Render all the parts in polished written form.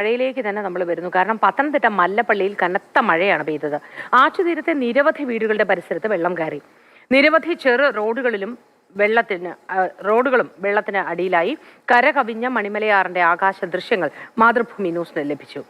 മഴയിലേക്ക് തന്നെ നമ്മൾ വരുന്നു. കാരണം പത്തനംതിട്ട മല്ലപ്പള്ളിയിൽ കനത്ത മഴയാണ് പെയ്തത്. ആറ്റുതീരത്തെ നിരവധി വീടുകളുടെ പരിസരത്ത് വെള്ളം കയറി. നിരവധി ചെറു റോഡുകളും വെള്ളത്തിന് അടിയിലായി. കര കവിഞ്ഞ മണിമലയാറിന്റെ ആകാശ ദൃശ്യങ്ങൾ മാതൃഭൂമി ന്യൂസിന് ലഭിച്ചു.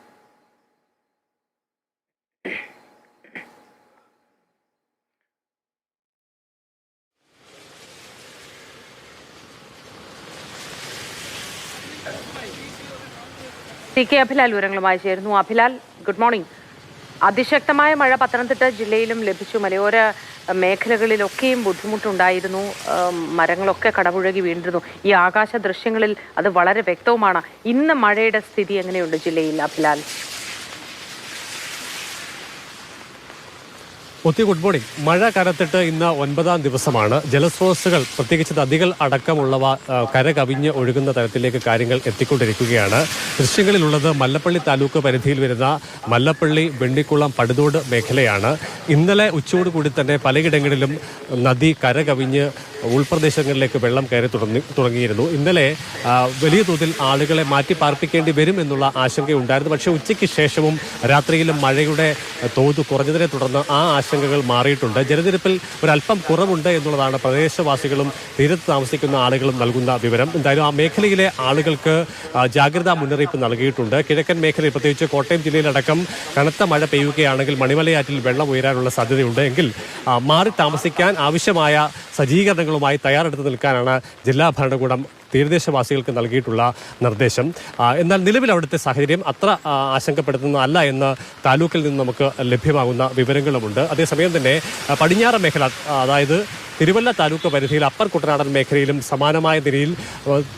ടി കെ അഭിലാൽ വിവരങ്ങളുമായി ചേരുന്നു. Abhilal, good morning. അതിശക്തമായ മഴ പത്തനംതിട്ട ജില്ലയിലും ലഭിച്ചു. മലയോര മേഖലകളിലൊക്കെയും ബുദ്ധിമുട്ടുണ്ടായിരുന്നു. മരങ്ങളൊക്കെ കടപുഴകി വീണ്ടിരുന്നു. ഈ ആകാശ ദൃശ്യങ്ങളിൽ അത് വളരെ വ്യക്തവുമാണ്. ഇന്ന് മഴയുടെ സ്ഥിതി എങ്ങനെയുണ്ട് ജില്ലയിൽ, അഭിലാൽ? Good morning. മഴ കനത്തിട്ട് ഇന്ന് 9ാം ദിവസമാണ്. ജലസ്രോതസ്സുകൾ, പ്രത്യേകിച്ച് നദികൾ അടക്കമുള്ളവ കര കവിഞ്ഞ് ഒഴുകുന്ന തരത്തിലേക്ക് കാര്യങ്ങൾ എത്തിക്കൊണ്ടിരിക്കുകയാണ്. ദൃശ്യങ്ങളിലുള്ളത് മല്ലപ്പള്ളി താലൂക്ക് പരിധിയിൽ വരുന്ന മല്ലപ്പള്ളി, വെണ്ണിക്കുളം, പടുതോട് മേഖലയാണ്. ഇന്നലെ ഉച്ചയോടുകൂടി തന്നെ പലയിടങ്ങളിലും നദി കര കവിഞ്ഞ് ഉൾപ്രദേശങ്ങളിലേക്ക് വെള്ളം കയറി തുടങ്ങിയിരുന്നു. ഇന്നലെ വലിയ തോതിൽ ആളുകളെ മാറ്റി പാർപ്പിക്കേണ്ടി വരും എന്നുള്ള ആശങ്കയുണ്ടായിരുന്നു. പക്ഷേ ഉച്ചയ്ക്ക് ശേഷവും രാത്രിയിലും മഴയുടെ തോത് കുറഞ്ഞതിനെ തുടർന്ന് ആ ആശങ്കകൾ മാറിയിട്ടുണ്ട്. ജലനിരപ്പിൽ ഒരല്പം കുറവുണ്ട് എന്നുള്ളതാണ് പ്രദേശവാസികളും തീരത്ത് താമസിക്കുന്ന ആളുകളും നൽകുന്ന വിവരം. എന്തായാലും ആ മേഖലയിലെ ആളുകൾക്ക് ജാഗ്രതാ മുന്നറിയിപ്പ് നൽകിയിട്ടുണ്ട്. കിഴക്കൻ മേഖലയിൽ, പ്രത്യേകിച്ച് കോട്ടയം ജില്ലയിലടക്കം കനത്ത മഴ പെയ്യുകയാണെങ്കിൽ മണിമലയാറ്റിൽ വെള്ളം ഉയരാനുള്ള സാധ്യതയുണ്ട്. എങ്കിൽ മാറി താമസിക്കാൻ ആവശ്യമായ സജ്ജീകരണങ്ങളുമായി തയ്യാറെടുത്ത് നിൽക്കാനാണ് ജില്ലാ ഭരണകൂടം തീരദേശവാസികൾക്ക് നൽകിയിട്ടുള്ള നിർദ്ദേശം. എന്നാൽ നിലവിൽ അവിടുത്തെ സാഹചര്യം അത്ര ആശങ്കപ്പെടുത്തുന്നതല്ല എന്ന് താലൂക്കിൽ നിന്ന് നമുക്ക് ലഭ്യമാകുന്ന വിവരങ്ങളുമുണ്ട്. അതേസമയം തന്നെ പടിഞ്ഞാറൻ മേഖല, അതായത് തിരുവല്ല താലൂക്ക് പരിധിയിൽ അപ്പർ കുട്ടനാടൻ മേഖലയിലും സമാനമായ നിലയിൽ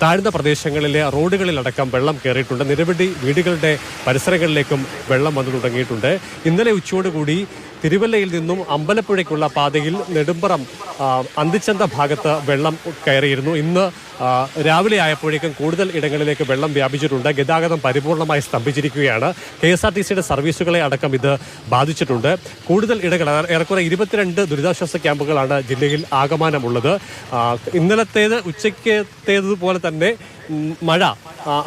താഴ്ന്ന പ്രദേശങ്ങളിലെ റോഡുകളിലടക്കം വെള്ളം കയറിയിട്ടുണ്ട്. നിരവധി വീടുകളുടെ പരിസരങ്ങളിലേക്കും വെള്ളം വന്നു തുടങ്ങിയിട്ടുണ്ട്. ഇന്നലെ ഉച്ചയോടുകൂടി തിരുവല്ലയിൽ നിന്നും അമ്പലപ്പുഴയ്ക്കുള്ള പാതയിൽ നെടുമ്പറം അന്തിച്ചന്ത ഭാഗത്ത് വെള്ളം കയറിയിരുന്നു. ഇന്ന് രാവിലെ ആയപ്പോഴേക്കും കൂടുതൽ ഇടങ്ങളിലേക്ക് വെള്ളം വ്യാപിച്ചിട്ടുണ്ട്. ഗതാഗതം പരിപൂർണമായി സ്തംഭിച്ചിരിക്കുകയാണ്. KSRTCയുടെ സർവീസുകളെ അടക്കം ഇത് ബാധിച്ചിട്ടുണ്ട്. കൂടുതൽ ഇടങ്ങൾ, ഏറെക്കുറെ 22 ദുരിതാശ്വാസ ക്യാമ്പുകളാണ് ജില്ലയിൽ ആകമാനമുള്ളത്. ഇന്നലത്തേത് ഉച്ചയ്ക്കത്തേതുപോലെ തന്നെ മഴ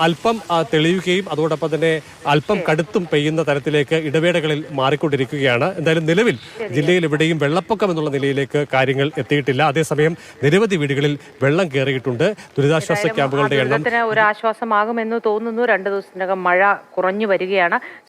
അല്പം തെളിയുകയും അതോടൊപ്പം തന്നെ അല്പം കടുത്തും പെയ്യുന്ന തരത്തിലേക്ക് ഇടവേളകളിൽ മാറിക്കൊണ്ടിരിക്കുകയാണ്. എന്തായാലും നിലവിൽ ജില്ലയിൽ എവിടെയും വെള്ളപ്പൊക്കം എന്നുള്ള നിലയിലേക്ക് കാര്യങ്ങൾ എത്തിയിട്ടില്ല. അതേസമയം നിരവധി വീടുകളിൽ വെള്ളം കയറിയിട്ടുണ്ട്. ദുരിതാശ്വാസ ക്യാമ്പുകളുടെ എണ്ണം ഒരു ആശ്വാസമാകുമെന്ന് തോന്നുന്നു. 2 ദിവസത്തിനകം മഴ കുറഞ്ഞു വരികയാണ്.